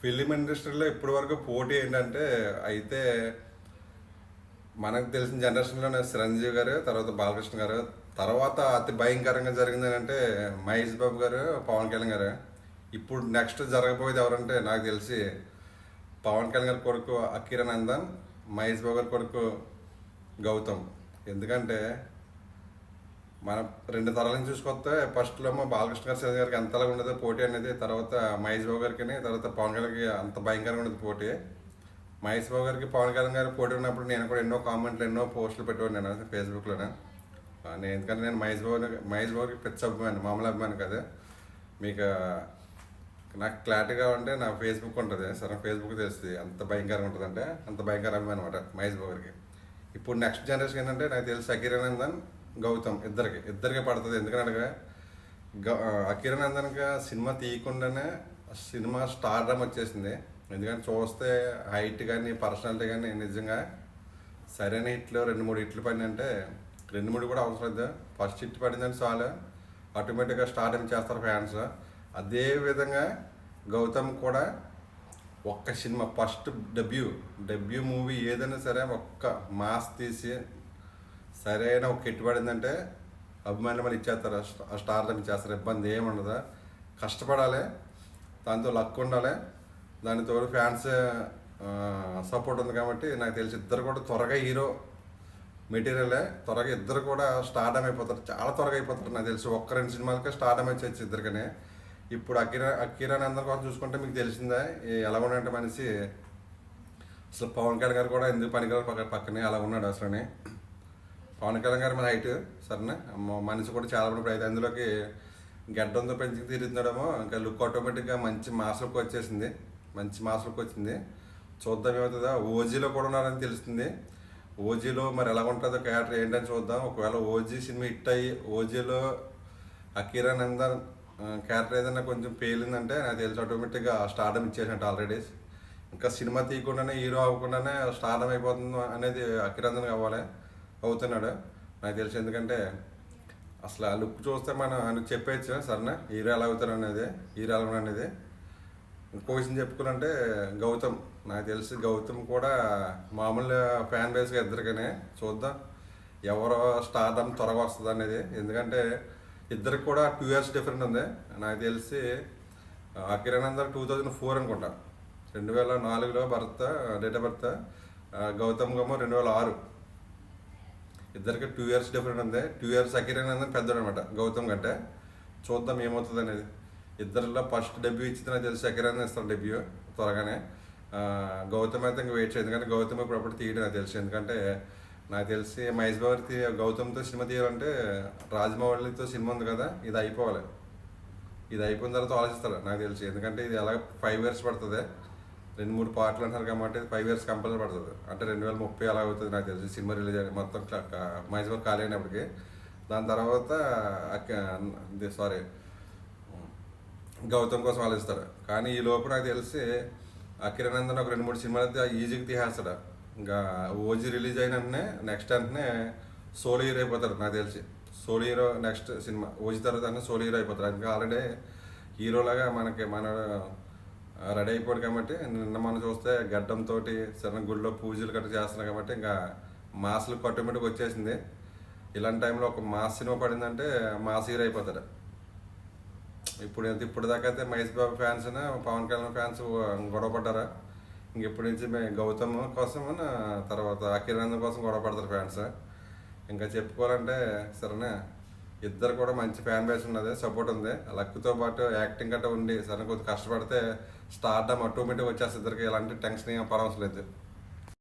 Film ఇండస్ట్రీలో ఇప్పటి వరకు పోటీ ఏంటంటే అయితే మనకు తెలిసిన జనరేషన్లోనే చిరంజీవి గారు, తర్వాత బాలకృష్ణ గారు, తర్వాత అతి భయంకరంగా జరిగింది అంటే మహేష్ బాబు గారు, పవన్ కళ్యాణ్ గారు. ఇప్పుడు నెక్స్ట్ జరగబోయేది ఎవరంటే నాకు తెలిసి పవన్ కళ్యాణ్ గారి కొడుకు అకిరానందన్, మహేష్ బాబు గారి కొడుకు గౌతమ్. ఎందుకంటే మన రెండు తరాలను చూసుకొస్తే ఫస్ట్లో ఏమో బాలకృష్ణ గారు, చిరంజీవి గారికి ఎంతలా ఉండదు పోటీ అనేది, తర్వాత మహేష్ బాబు గారికి, తర్వాత పవన్ కళ్యాణ్కి అంత భయంకరంగా ఉండదు పోటీ. మహేష్ బాబు గారికి పవన్ కళ్యాణ్ గారికి పోటీ ఉన్నప్పుడు నేను కూడా ఎన్నో కామెంట్లు, ఎన్నో పోస్టులు పెట్టేవాడు నేను ఫేస్బుక్లోనే. నేను ఎందుకంటే నేను మహేష్ బాబుకి పెద్ద అభిమాని, మామూలు అభిమాని కదా. మీకు నాకు క్లారిటీగా ఉంటే నా ఫేస్బుక్ ఉంటుంది, సరే ఫేస్బుక్ తెలుస్తుంది అంత భయంకరంగా ఉంటుంది, అంటే అంత భయంకర అభిమాని అనమాట మహేష్ బాబు గారికి. ఇప్పుడు నెక్స్ట్ జనరేషన్ ఏంటంటే నాకు తెలిసి అకిరానందన్, గౌతమ్ ఇద్దరికి పడుతుంది. ఎందుకంటే అకిరానందన్కి సినిమా తీయకుండానే సినిమా స్టార్డమ్ వచ్చేసింది. ఎందుకంటే చూస్తే హైట్ కానీ పర్సనాలిటీ కానీ నిజంగా సరైన హిట్లు 2-3 హిట్లు పడిందంటే 2-3 కూడా అవసరం లేదు. ఫస్ట్ హిట్ పడిందంటే చాలు ఆటోమేటిక్గా స్టార్డమ్ చేస్తారు ఫ్యాన్స్. అదేవిధంగా గౌతమ్ కూడా ఒక్క సినిమా ఫస్ట్ డెబ్యూ మూవీ ఏదైనా సరే ఒక్క మాస్ తీసి సరైన ఒక హిట్ పడిందంటే అభిమానులు మరి ఇచ్చేస్తారు, స్టార్డమ్ ఇచ్చేస్తారు. ఇబ్బంది ఏముండదు, కష్టపడాలి, దాంతో లక్ ఉండాలి, దానితో ఫ్యాన్స్ సపోర్ట్ ఉంది. కాబట్టి నాకు తెలిసి ఇద్దరు కూడా త్వరగా హీరో మెటీరియలే, త్వరగా ఇద్దరు కూడా స్టార్డమ్ అయిపోతారు, చాలా త్వరగా అయిపోతారు. నాకు తెలిసి 1-2 సినిమాలకే స్టార్డమ్ వచ్చేసి ఇద్దరికనే. ఇప్పుడు అకిరానందన్ కోసం చూసుకుంటే మీకు తెలిసిందే ఎలా ఉన్నాడంటే మనిషి. అసలు పవన్ కళ్యాణ్ గారు కూడా ఎందుకు పనికిరారు పక్కనే అలా ఉన్నాడు అసలు. పవన్ కళ్యాణ్ గారు మన హైట్ సరేనా, మనిషి కూడా చాలా మంది అయితే అందులోకి గడ్డంతో పెంచి తిరుగుతున్నాడేమో, ఇంకా లుక్ ఆటోమేటిక్గా మంచి మాస్లకు వచ్చేసింది, మంచి మాస్లకు వచ్చింది. చూద్దాం ఏమవుతుందా. ఓజీలో కూడా ఉన్నారని తెలుస్తుంది. ఓజీలో మరి ఎలా ఉంటుందో క్యారెక్టర్ ఏంటని చూద్దాం. ఒకవేళ ఓజీ సినిమా హిట్ అయ్యి ఓజీలో అకిరానందన్ క్యారెక్టర్ ఏదైనా కొంచెం పేలిందంటే నాకు తెలిసి ఆటోమేటిక్గా స్టార్డమ్ ఇచ్చేసినట్టు ఆల్రెడీ. ఇంకా సినిమా తీయకుండానే హీరో అవ్వకుండానే స్టార్డమ్ అయిపోతుంది అనేది అకిరానందన్ అవుతున్నాడు నాకు తెలిసి. ఎందుకంటే అసలు ఆ లుక్ చూస్తే మనం ఆయనకు చెప్పేయచ్చు సరేనా హీరో ఎలా అవుతారు అనేది, హీరో ఎలా అనేది. ఇంకో విషయం చెప్పుకోవాలంటే గౌతమ్, నాకు తెలిసి గౌతమ్ కూడా మామూలు ఫ్యాన్ బేస్గా ఇద్దరికనే. చూద్దాం ఎవరో స్టార్డమ్ త్వరగా వస్తుంది అనేది. ఎందుకంటే ఇద్దరికి కూడా 2 years డిఫరెంట్ ఉంది. నాకు తెలిసి అకిరానందన్ 2004 అనుకుంటా, 2004లో డేట్ ఆఫ్ బర్త్. గౌతమ్ గమ్మ 2006. ఇద్దరికి 2 years డిఫరెంట్ ఉంది. 2 years అకిరానందన్ పెద్దోడు అనమాట గౌతమ్ కంటే. చూద్దాం ఏమవుతుంది అనేది. ఇద్దరిలో ఫస్ట్ డెబ్యూ ఇచ్చింది నాకు తెలిసి అకిరానందన్ ఇస్తారు డెబ్యూ త్వరగానే. గౌతమ్ అయితే ఇంకా వెయిట్ చేయదు, ఎందుకంటే గౌతమ్ ఇప్పుడు తీయడం నాకు తెలిసి. ఎందుకంటే నాకు తెలిసి మహేష్ బాబు గౌతమ్తో సినిమా తీయాలంటే రాజమౌళితో సినిమా ఉంది కదా, ఇది అయిపోవాలి. ఇది అయిపోయిన తర్వాత ఆలోచిస్తారు నాకు తెలిసి. ఎందుకంటే ఇది అలాగే 5 years పడుతుంది, 2-3 పార్ట్లు అంటారు కాబట్టి 5 years కంపల్సరీ పడుతుంది. అంటే 2030 అలా అవుతుంది నాకు తెలిసి సినిమా రిలీజ్ అయ్యి మొత్తం మహేష్ బాబు ఖాళీ అయినప్పటికీ. దాని తర్వాత గౌతమ్ కోసం ఆలోచిస్తాడు. కానీ ఈ లోపు నాకు తెలిసి అకిరానందన్ ఒక 2-3 సినిమాలు అయితే ఈజీగా తీసేస్తాడు. ఇంకా ఓజీ రిలీజ్ అయిన వెంటనే నెక్స్ట్ వెంటనే సోలో హీరో అయిపోతాడు నాకు తెలిసి. Solo hero next cinema OG తర్వాత సోలో హీరో అయిపోతాడు. ఇంకా ఆల్రెడీ హీరోలాగా మన రెడీ అయిపోయాడు. కాబట్టి నిన్న మనం చూస్తే గడ్డంతో సరైన గుడిలో పూజలు గట్రా చేస్తున్నాం కాబట్టి ఇంకా మాస్లు ఆటోమేటిక్గా వచ్చేసింది. ఇలాంటి టైంలో ఒక మాస్ సినిమా పడిందంటే మాస్ హీరో అయిపోతాడు. ఇప్పుడు దాకా అయితే మహేష్ బాబు ఫ్యాన్స్ పవన్ కళ్యాణ్ ఫ్యాన్స్ గొడవ పడ్డారా. ఇంకెప్పటి నుంచి గౌతమ్ కోసం తర్వాత అకిరానందన్ కోసం గొడవ పడతారు ఫ్యాన్స్. ఇంకా చెప్పుకోవాలంటే సరేనా ఇద్దరు కూడా మంచి ఫ్యాన్ బేస్ ఉన్నది, సపోర్ట్ ఉంది. లక్తో పాటు యాక్టింగ్ గట్రా ఉండి సరే కొద్దిగా కష్టపడితే స్టార్డమ్ ఆటోమేటిక్గా వచ్చేస్తుంది. ఇద్దరికి ఎలాంటి టెన్షన్ ఏం పడవసరం లేదు.